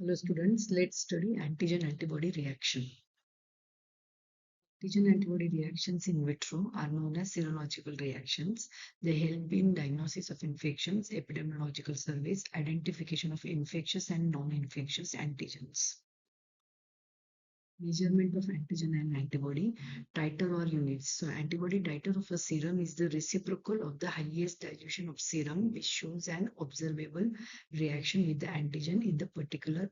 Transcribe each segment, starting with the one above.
Hello students, let's study antigen antibody reaction. Antigen antibody reactions in vitro are known as serological reactions. They help in diagnosis of infections, epidemiological surveys, identification of infectious and non-infectious antigens. Measurement of antigen and antibody titer or units. So antibody titer of a serum is the reciprocal of the highest dilution of serum, which shows an observable reaction with the antigen in the particular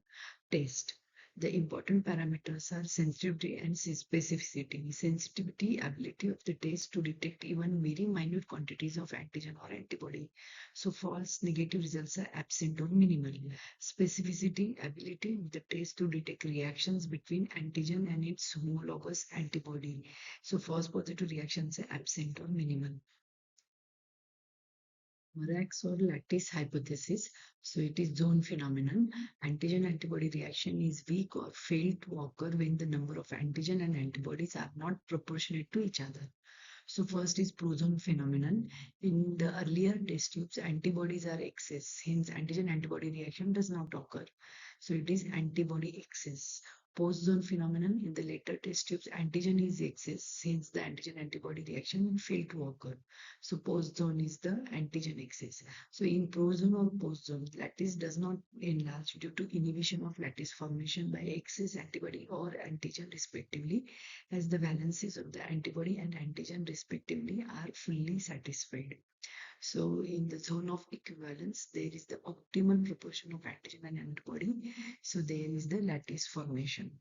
test. The important parameters are sensitivity and specificity. Sensitivity, ability of the test to detect even very minute quantities of antigen or antibody. So false negative results are absent or minimal. Specificity, ability of the test to detect reactions between antigen and its homologous antibody. So false positive reactions are absent or minimal. Murach's or lattice hypothesis. So it is zone phenomenon. Antigen antibody reaction is weak or fail to occur when the number of antigen and antibodies are not proportionate to each other. So first is prozone phenomenon. In the earlier test tubes, antibodies are excess. Hence, antigen antibody reaction does not occur. So it is antibody excess. Post-zone phenomenon in the later test tubes, antigen is excess. Hence, the antigen antibody reaction failed to occur. So post-zone is the antigen excess. So in prozone or post-zone, lattice does not enlarge due to inhibition of lattice formation by excess antibody or antigen respectively, as the valencies of the antibody and antigen respectively are fully satisfied. So in the zone of equivalence, there is the optimal proportion of antigen and antibody. So there is the lattice formation.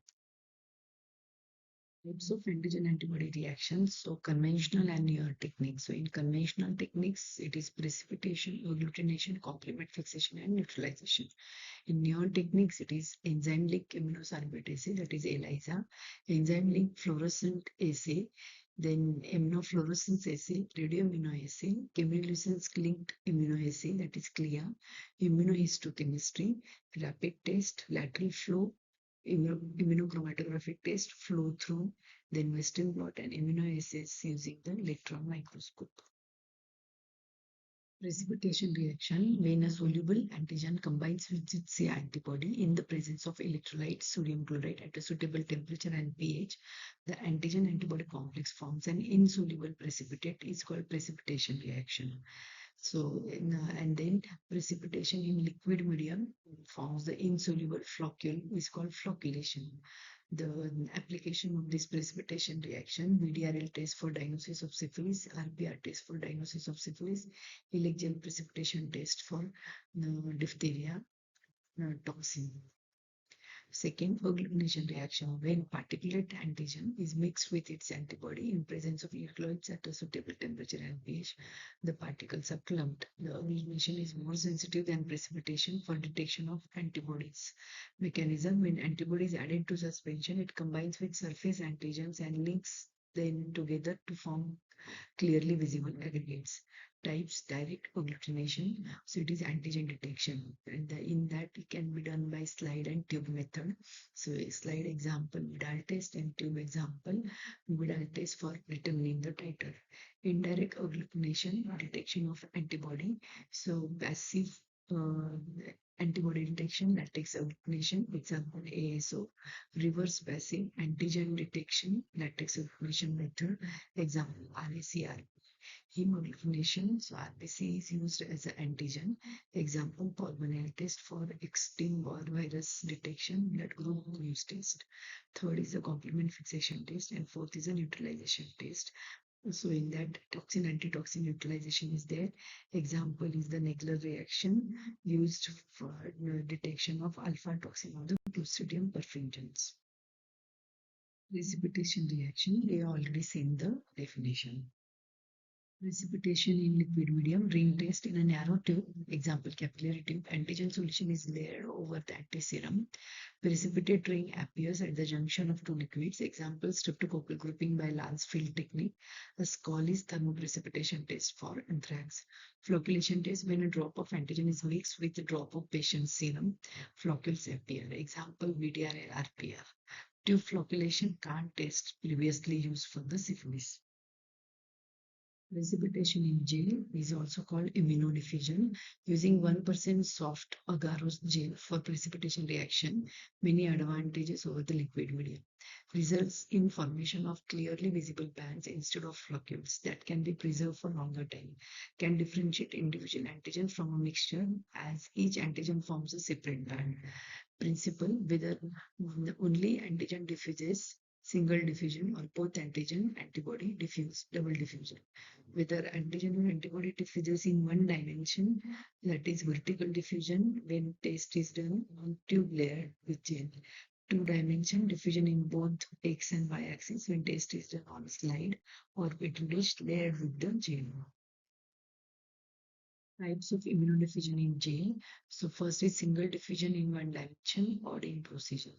Types of antigen antibody reactions. So conventional and near techniques. So in conventional techniques, it is precipitation, agglutination, complement fixation, and neutralization. In newer techniques, it is enzyme link immunosorbitase, that is ELISA, enzyme link fluorescent assay, then immunofluorescence assay, radioimmunoassay, chemiluminescence linked immunoassay, that is CLIA, immunohistochemistry, rapid test, lateral flow, immunochromatographic test, flow through, then Western blot and immunoassays using the electron microscope. Precipitation reaction when a soluble antigen combines with its antibody in the presence of electrolyte sodium chloride at a suitable temperature and pH. The antigen antibody complex forms an insoluble precipitate is called precipitation reaction. So, and then precipitation in liquid medium forms the insoluble floccule, is called flocculation. The application of this precipitation reaction, VDRL test for diagnosis of syphilis, RPR test for diagnosis of syphilis, Elecgel precipitation test for diphtheria toxin. Second, agglutination reaction when particulate antigen is mixed with its antibody in presence of electrolytes at a suitable temperature and pH. The particles are clumped. The agglutination is more sensitive than precipitation for detection of antibodies. Mechanism when antibody is added to suspension, it combines with surface antigens and links them together to form clearly visible aggregates. Types direct agglutination, so it is antigen detection, and in that it can be done by slide and tube method. So a slide example Vidal test and tube example Vidal test for determining the titer. Indirect agglutination, detection of antibody, so passive uh, antibody detection, latex agglutination, example ASO, reverse passive antigen detection, latex agglutination method, example RACR. Hemoglobination, so RBC is used as an antigen. Example, pulmonary test for extreme war virus detection, blood group use test. Third is a complement fixation test, and fourth is a neutralization test. So in that, toxin antitoxin neutralization is there. Example is the Nagler reaction used for detection of alpha toxin of the Clostridium perfringens. Precipitation reaction, we have already seen the definition. Precipitation in liquid medium, ring test in a narrow tube, example capillary tube, antigen solution is layered over the antiserum. Precipitate ring appears at the junction of two liquids, example streptococcal grouping by Lancefield technique. A SCOL is thermoprecipitation test for anthrax. Flocculation test when a drop of antigen is mixed with a drop of patient's serum, floccules appear, example VDRL RPR. Tube flocculation can't test previously used for the syphilis. Precipitation in gel is also called immunodiffusion. Using 1% soft agarose gel for precipitation reaction, many advantages over the liquid medium. Results in formation of clearly visible bands instead of flocules that can be preserved for longer time. Can differentiate individual antigen from a mixture as each antigen forms a separate band. Principle whether only antigen diffuses, single diffusion, or both antigen antibody diffuse, double diffusion. Whether antigen or antibody diffuses in one dimension, that is vertical diffusion when test is done on tube layer with gel. Two-dimension diffusion in both x and y axis when test is done on slide or petri dish layered with the gel. Types of immunodiffusion in gel. So first is single diffusion in one dimension, Odin procedure.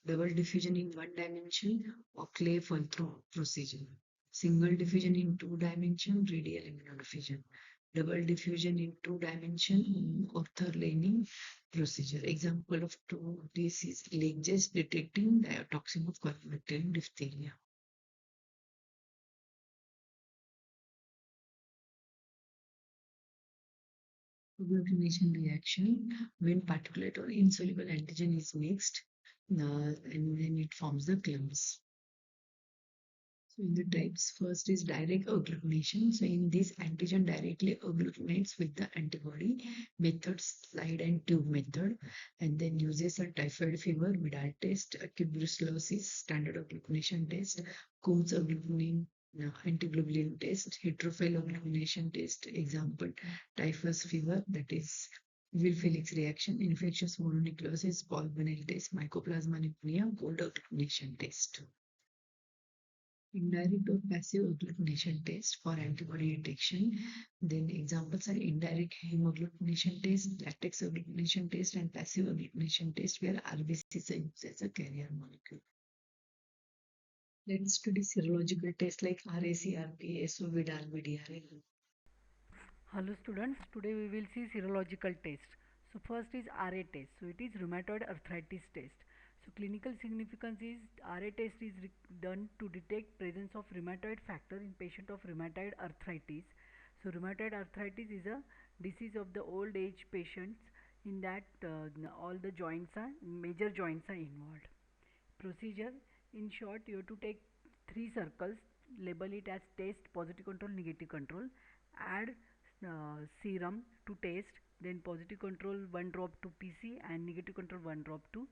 Double diffusion in one dimension or clay through procedure. Single diffusion in two dimension, radial immunodiffusion. Double diffusion in two dimension, Orther-Laning procedure. Example of two this is Legges detecting diotoxin of Corynebacterium diphtheria. Agglutination reaction when particulate or insoluble antigen is mixed and then it forms the clumps. So in the types, first is direct agglutination. So in this, antigen directly agglutinates with the antibody method, slide and tube method, and then uses a typhoid fever, Vidal test, acute brucellosis, standard agglutination test, Coombs agglutination antiglobulin test, heterophile agglutination test, example, typhus fever, that is Will-Felix reaction, infectious mononucleosis, Paul-Bunel test, mycoplasma pneumonia, cold agglutination test. Indirect or passive agglutination test for antibody detection. Then examples are indirect hemagglutination test, latex agglutination test, and passive agglutination test where RBCs are used as a carrier molecule. Let's study serological tests like RACRP, SO, Vidal, VDRA. Hello students, today we will see serological test. So first is RA test. So it is rheumatoid arthritis test. So clinical significance is RA test is done to detect presence of rheumatoid factor in patient of rheumatoid arthritis. So rheumatoid arthritis is a disease of the old age patients in that all the joints are major joints are involved. Procedure, in short, you have to take three circles, label it as test, positive control, negative control, add serum to test, then positive control 1 drop to PC and negative control 1 drop to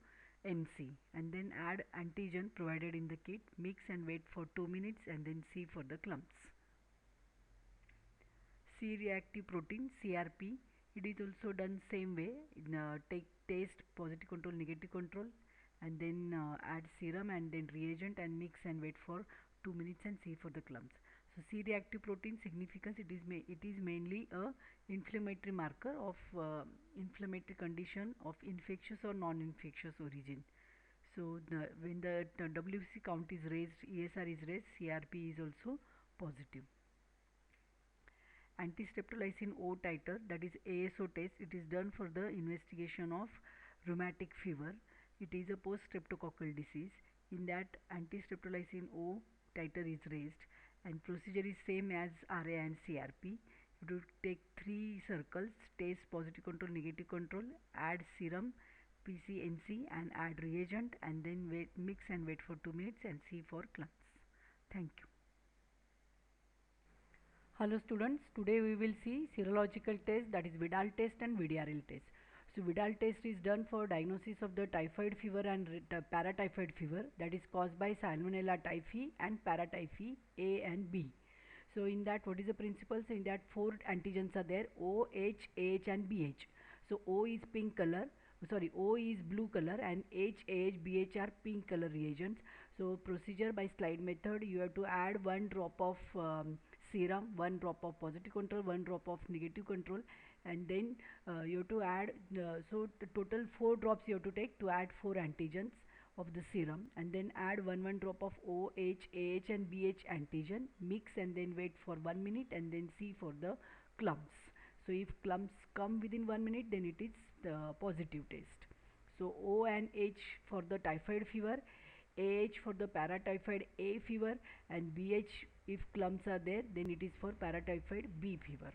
MC, and then add antigen provided in the kit, mix and wait for 2 minutes and then see for the clumps. C-reactive protein CRP, it is also done same way. Take taste, positive control, negative control, and then add serum and then reagent and mix and wait for 2 minutes and see for the clumps. So C-reactive protein significance, it is mainly a inflammatory marker of inflammatory condition of infectious or non-infectious origin. So when the WBC count is raised, ESR is raised, CRP is also positive. Antistreptolysin O titer, that is ASO test, it is done for the investigation of rheumatic fever. It is a post streptococcal disease. In that, antistreptolysin O titer is raised and procedure is same as RA and CRP. You do take three circles, taste positive control, negative control, add serum, PCNC and add reagent and then mix and wait for 2 minutes and see for clumps. Thank you. Hello students, today we will see serological test, that is Vidal test and VDRL test. So Vidal test is done for diagnosis of the typhoid fever and paratyphoid fever, that is caused by Salmonella typhi and paratyphi A and B. So in that, what is the principle? So in that, four antigens are there: O, H, AH and BH. So O is pink color, sorry, O is blue color and H, AH, BH are pink color reagents. So procedure by slide method, you have to add 1 drop of serum, 1 drop of positive control, 1 drop of negative control, and then you have to add, so the total 4 drops you have to take to add 4 antigens of the serum, and then add 1 drop of O, H, AH and BH antigen, mix and then wait for 1 minute and then see for the clumps. So if clumps come within 1 minute, then it is the positive test. So O and H for the typhoid fever, AH for the paratyphoid A fever, and BH if clumps are there, then it is for paratyphoid B fever.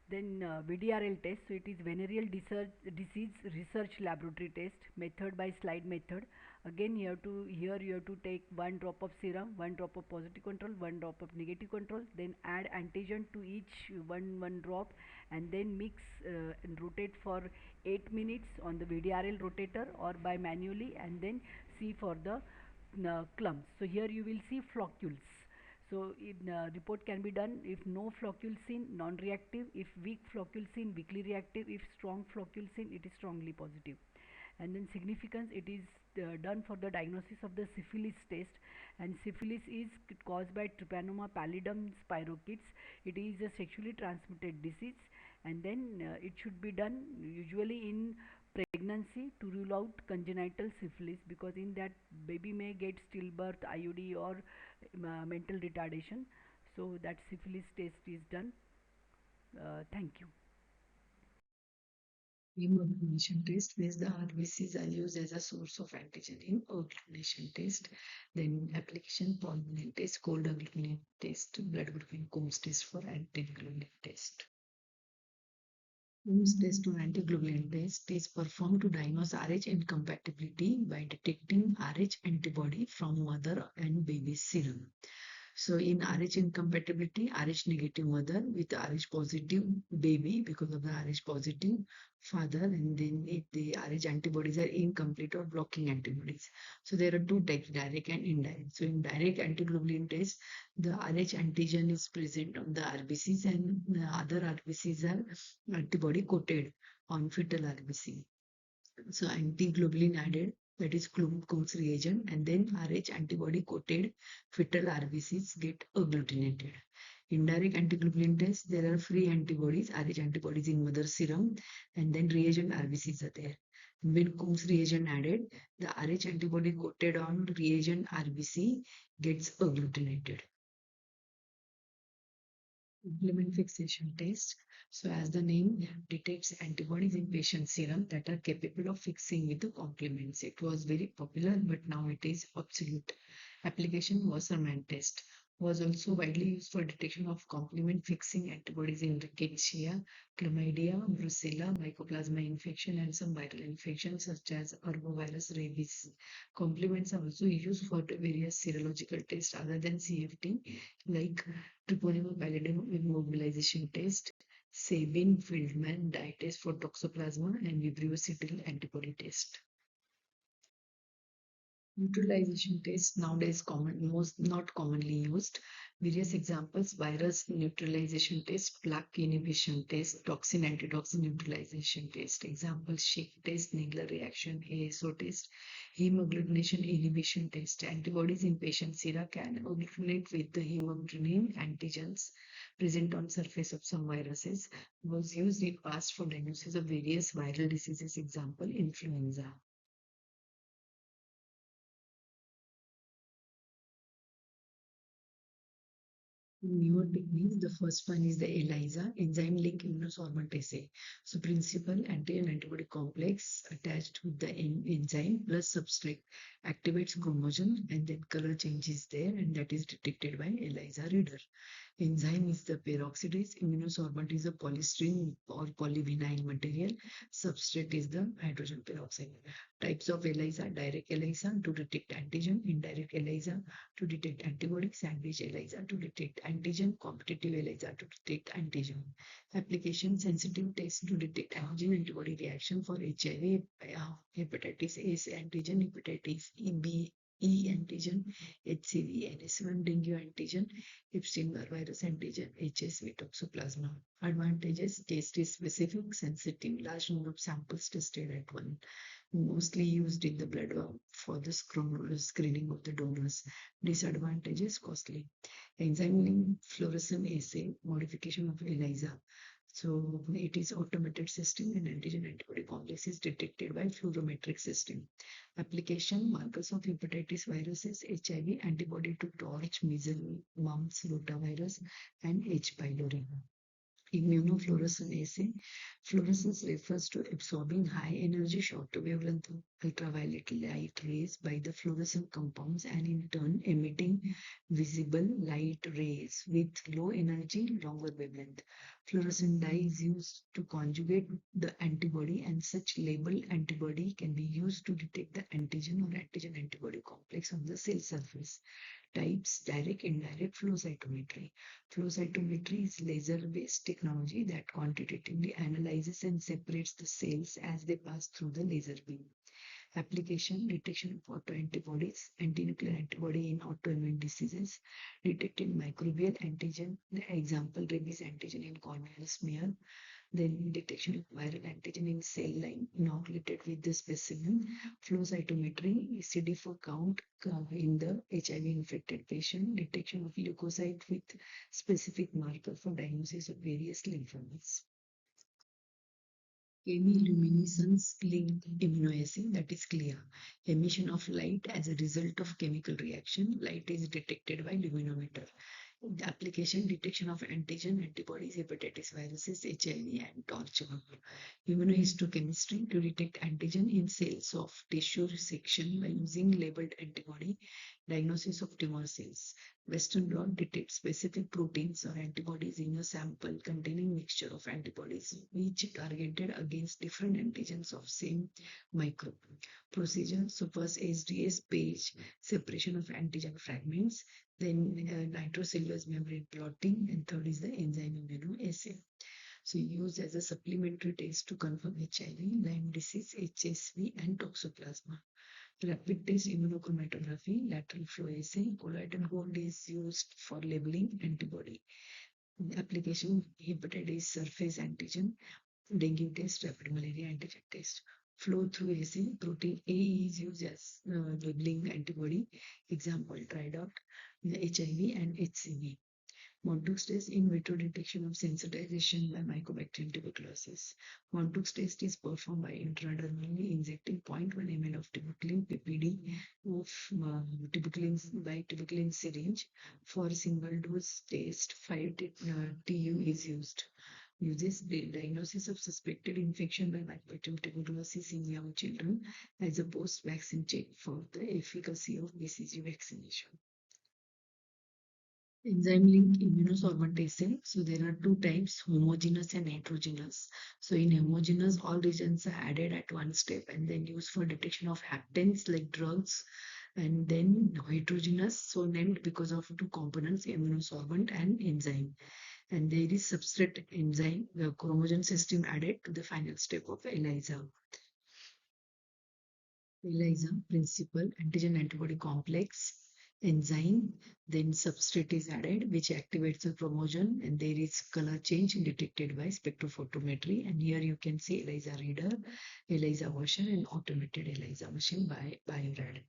Then VDRL test, so it is venereal disease research laboratory test, method by slide method. Again you have to take 1 drop of serum, 1 drop of positive control, 1 drop of negative control, then add antigen to each one drop, and then mix and rotate for 8 minutes on the VDRL rotator or by manually, and then see for the clumps. So here you will see floccules. So report can be done if no floccule seen, non-reactive; if weak floccule seen, weakly reactive; if strong floccule seen, it is strongly positive. And then significance, it is done for the diagnosis of the syphilis test, and syphilis is caused by Trypanosoma pallidum spirochetes. It is a sexually transmitted disease, and then it should be done usually in pregnancy to rule out congenital syphilis, because in that baby may get stillbirth, IUD, or mental retardation. So that syphilis test is done. Thank you. Hemoagglutination test, where the RBCs are used as a source of antigen in agglutination test. Then application pulmonary test, cold agglutinin test, blood glucose Coombs test for antiglobulin test. Coombs test or antiglobulin test is performed to diagnose Rh incompatibility by detecting Rh antibody from mother and baby serum. So in Rh incompatibility, Rh negative mother with Rh positive baby because of the Rh positive father, and then if the Rh antibodies are incomplete or blocking antibodies. So there are two types, direct and indirect. So in direct antiglobulin test, the Rh antigen is present on the RBCs, and the other RBCs are antibody coated on fetal RBC. So antiglobulin added, that is Coombs reagent, and then Rh antibody coated fetal RBCs get agglutinated. Indirect antiglobulin test, there are free antibodies, Rh antibodies in mother serum, and then reagent RBCs are there. When Coombs reagent added, the Rh antibody coated on reagent RBC gets agglutinated. Complement fixation test. So as the name detects antibodies in patient serum that are capable of fixing with the complements. It was very popular, but now it is obsolete. Application Wassermann test was also widely used for detection of complement fixing antibodies in rickettsia, chlamydia, brucella, mycoplasma infection, and some viral infections such as arbovirus, rabies. Complements are also used for various serological tests other than CFT, like Treponema pallidum immobilization test, Sabin Feldman dye test for toxoplasma, and Vibrio antibody test. Neutralization tests nowadays most not commonly used. Various examples: virus neutralization test, plaque inhibition test, toxin antitoxin neutralization test. Examples: Schick test, Nagler reaction, ASO test, hemagglutination inhibition test. Antibodies in patient sera can agglutinate with the hemagglutinin antigens present on surface of some viruses. Was used in past for diagnosis of various viral diseases. Example: influenza. Newer techniques. The first one is the ELISA, enzyme link immunosorbent assay. So principal antigen antibody complex attached with the enzyme plus substrate activates chromosome, and then color changes there, and that is detected by ELISA reader. Enzyme is the peroxidase, immunosorbent is a polystyrene or polyvinyl material, substrate is the hydrogen peroxide. Types of ELISA: direct ELISA to detect antigen, indirect ELISA to detect antibody, sandwich ELISA to detect antigen, competitive ELISA to detect antigen. Application: sensitive test to detect antigen antibody reaction for HIV, hepatitis A antigen, hepatitis B, E antigen, HCV, NS1 dengue antigen, Epstein-Barr virus antigen, HSV toxoplasma. Advantages: test is specific, sensitive, large number of samples tested at one. Mostly used in the blood for the screening of the donors. Disadvantages: costly. Enzyme link fluorescence assay, modification of ELISA. So it is automated system, and antigen antibody complex is detected by fluorometric system. Application: markers of hepatitis viruses, HIV, antibody to torch, measles, mumps, rotavirus, and H. pylori. Immunofluorescence assay. Fluorescence refers to absorbing high energy short wavelength ultraviolet light rays by the fluorescent compounds and in turn emitting visible light rays with low energy, longer wavelength. Fluorescent dye is used to conjugate the antibody, and such labeled antibody can be used to detect the antigen or antigen antibody complex on the cell surface. Types: direct, indirect flow cytometry. Flow cytometry is laser-based technology that quantitatively analyzes and separates the cells as they pass through the laser beam. Application: detection of autoantibodies, antinuclear antibody in autoimmune diseases, detecting microbial antigen, the example rabies antigen in corneal smear, then detection of viral antigen in cell line inoculated with the specimen, flow cytometry, CD4 count in the HIV infected patient, detection of leukocyte with specific marker for diagnosis of various lymphomas. Chemiluminescence linked immunoassay, that is clear. Emission of light as a result of chemical reaction. Light is detected by luminometer. The application: detection of antigen, antibodies, hepatitis viruses, HIV, and torture. Immunohistochemistry to detect antigen in cells of tissue section by using labeled antibody. Diagnosis of tumor cells. Western blot detects specific proteins or antibodies in a sample containing mixture of antibodies which targeted against different antigens of same microbe. Procedure: so first SDS page, separation of antigen fragments, then nitrocellulose membrane plotting, and third is the enzyme immunoassay. So used as a supplementary test to confirm HIV, Lyme disease, HSV, and toxoplasma. Rapid test immunochromatography, lateral flow assay, colloidal gold is used for labeling antibody. Application: hepatitis surface antigen, dengue test, rapid malaria antigen test. Flow through assay, protein A is used as labeling antibody. Example: Tridot, HIV, and HCV. Montoux test, in vitro detection of sensitization by Mycobacterium tuberculosis. Montoux test is performed by intradermally injecting 0.1 ml of tuberculin PPD of tuberculin by tuberculin syringe. For single dose test, 5 TU is used. Uses the diagnosis of suspected infection by Mycobacterium tuberculosis in young children as a post-vaccine check for the efficacy of BCG vaccination. Enzyme link immunosorbent assay. So there are two types, homogeneous and heterogeneous. So in homogeneous, all regions are added at one step and then used for detection of haptens like drugs. And then heterogeneous, so named because of two components, immunosorbent and enzyme. And there is substrate enzyme, the chromosomal system added to the final step of ELISA. ELISA principle, antigen antibody complex, enzyme, then substrate is added which activates the chromosomes, and there is color change detected by spectrophotometry. And here you can see ELISA reader, ELISA washer, and automated ELISA machine by BioRad.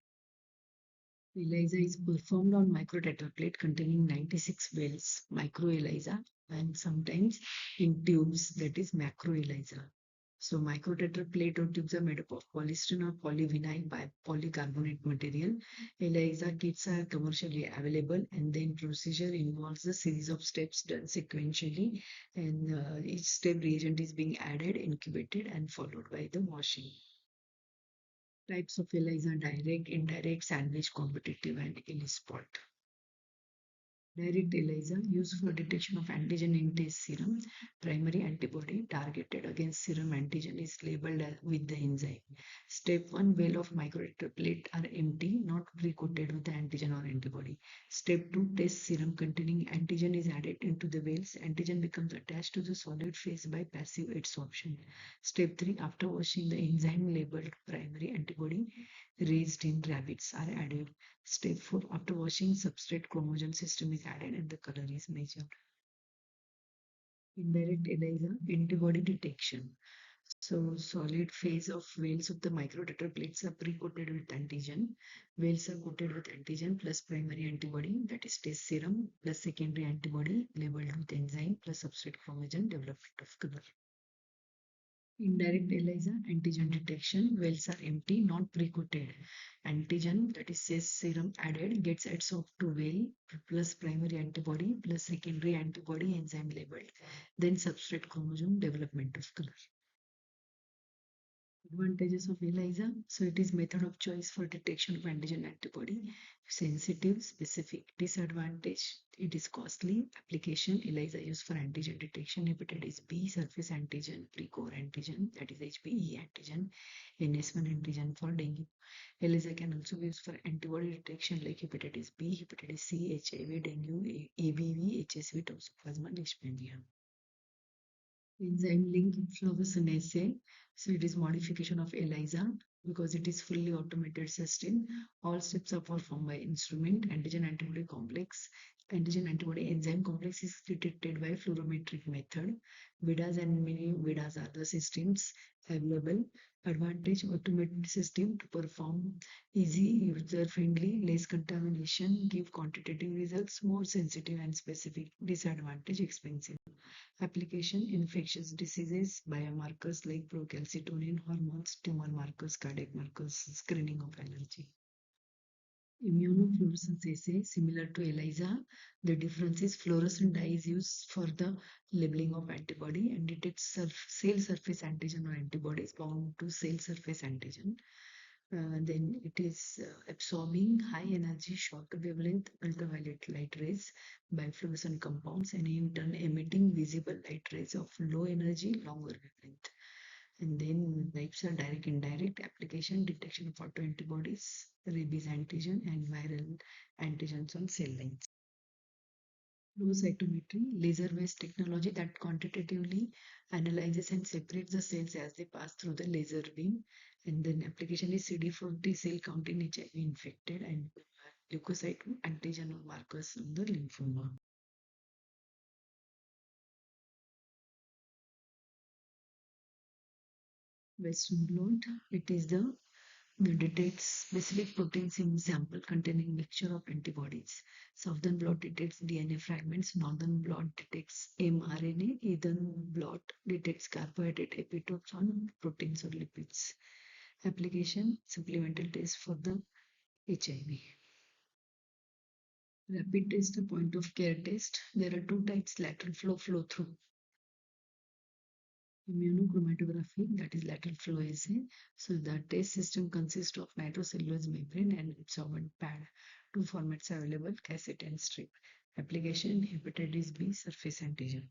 ELISA is performed on microtetraplate containing 96 wells, micro ELISA, and sometimes in tubes, that is macro ELISA. So microtetraplate or tubes are made up of polystyrene or polyvinyl by polycarbonate material. ELISA kits are commercially available, and then procedure involves a series of steps done sequentially, and each step reagent is being added, incubated, and followed by the washing. Types of ELISA: direct, indirect, sandwich, competitive, and ELISpot. Direct ELISA used for detection of antigen in test serum. Primary antibody targeted against serum antigen is labeled with the enzyme. Step 1: well of microtetraplate are empty, not pre-coated with the antigen or antibody. Step 2: test serum containing antigen is added into the wells. Antigen becomes attached to the solid phase by passive adsorption. Step 3: after washing, the enzyme labeled primary antibody raised in rabbits are added. Step 4: after washing, substrate chromosome system is added and the color is measured. Indirect ELISA, antibody detection. So solid phase of wells of the microtetraplates are pre-coated with antigen. Wells are coated with antigen plus primary antibody, that is test serum, plus secondary antibody labeled with enzyme plus substrate chromosome development of color. Indirect ELISA antigen detection wells are empty, not pre-coated. Antigen, that is says serum added, gets adsorbed to well plus primary antibody plus secondary antibody enzyme labeled. Then substrate chromosome development of color. Advantages of ELISA. So it is method of choice for detection of antigen antibody. Sensitive, specific. Disadvantage. It is costly. Application. ELISA used for antigen detection. Hepatitis B surface antigen, pre-core antigen, that is HBe antigen, NS1 antigen for dengue. ELISA can also be used for antibody detection like hepatitis B, hepatitis C, HIV, dengue, EBV, HSV, toxoplasma, leishmania. Enzyme link fluorescence assay. So it is modification of ELISA because it is fully automated system. All steps are performed by instrument. Antigen antibody complex. Antigen antibody enzyme complex is detected by fluorometric method. VIDAS and mini VIDAS are the systems available. Advantage automated system to perform easy, user friendly, less contamination, give quantitative results, more sensitive and specific. Disadvantage expensive. Application infectious diseases, biomarkers like procalcitonin, hormones, tumor markers, cardiac markers, screening of allergy. Immunofluorescence assay, similar to ELISA. The difference is fluorescent dye is used for the labeling of antibody and detects cell surface antigen or antibodies bound to cell surface antigen. Then it is absorbing high energy short wavelength ultraviolet light rays by fluorescent compounds and in turn emitting visible light rays of low energy longer wavelength. And then types are direct indirect application detection of autoantibodies, rabies antigen and viral antigens on cell lines. Flow cytometry, laser-based technology that quantitatively analyzes and separates the cells as they pass through the laser beam. And then application is CD40 cell count in HIV infected and leukocyte antigen or markers on the lymphoma. Western blot, it is the detects specific proteins in sample containing mixture of antibodies. Southern blot detects DNA fragments, northern blot detects mRNA, eastern blot detects carbohydrate epitopes on proteins or lipids. Application supplemental test for the HIV. Rapid test, a point of care test. There are two types, lateral flow through. Immunochromatography, that is lateral flow assay. So the test system consists of nitrocellulose membrane and absorbent pad. Two formats are available, cassette and strip. Application hepatitis B surface antigen.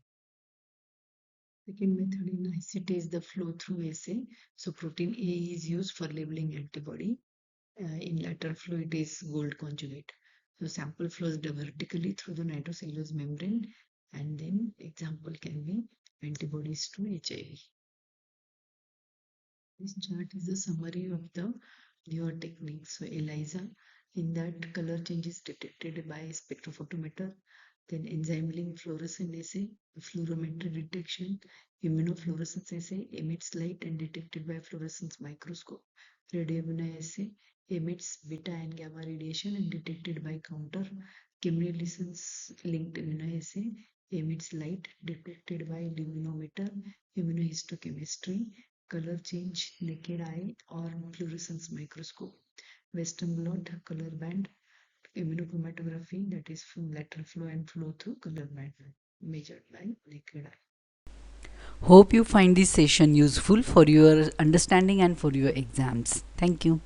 Second method in ICT is the flow through assay. So protein A is used for labeling antibody. In lateral flow, it is gold conjugate. So sample flows vertically through the nitrocellulose membrane, and then example can be antibodies to HIV. This chart is a summary of the newer techniques. So ELISA, in that color change is detected by spectrophotometer, then enzyme link fluorescence assay, fluorometry detection, immunofluorescence assay, emits light and detected by fluorescence microscope, radioimmunoassay, emits beta and gamma radiation and detected by counter, chemiluminescence linked immunoassay, emits light detected by luminometer, immunohistochemistry, color change, naked eye or fluorescence microscope, Western blot, color band, immunochromatography, that is from lateral flow and flow through color band measured by naked eye. Hope you find this session useful for your understanding and for your exams. Thank you.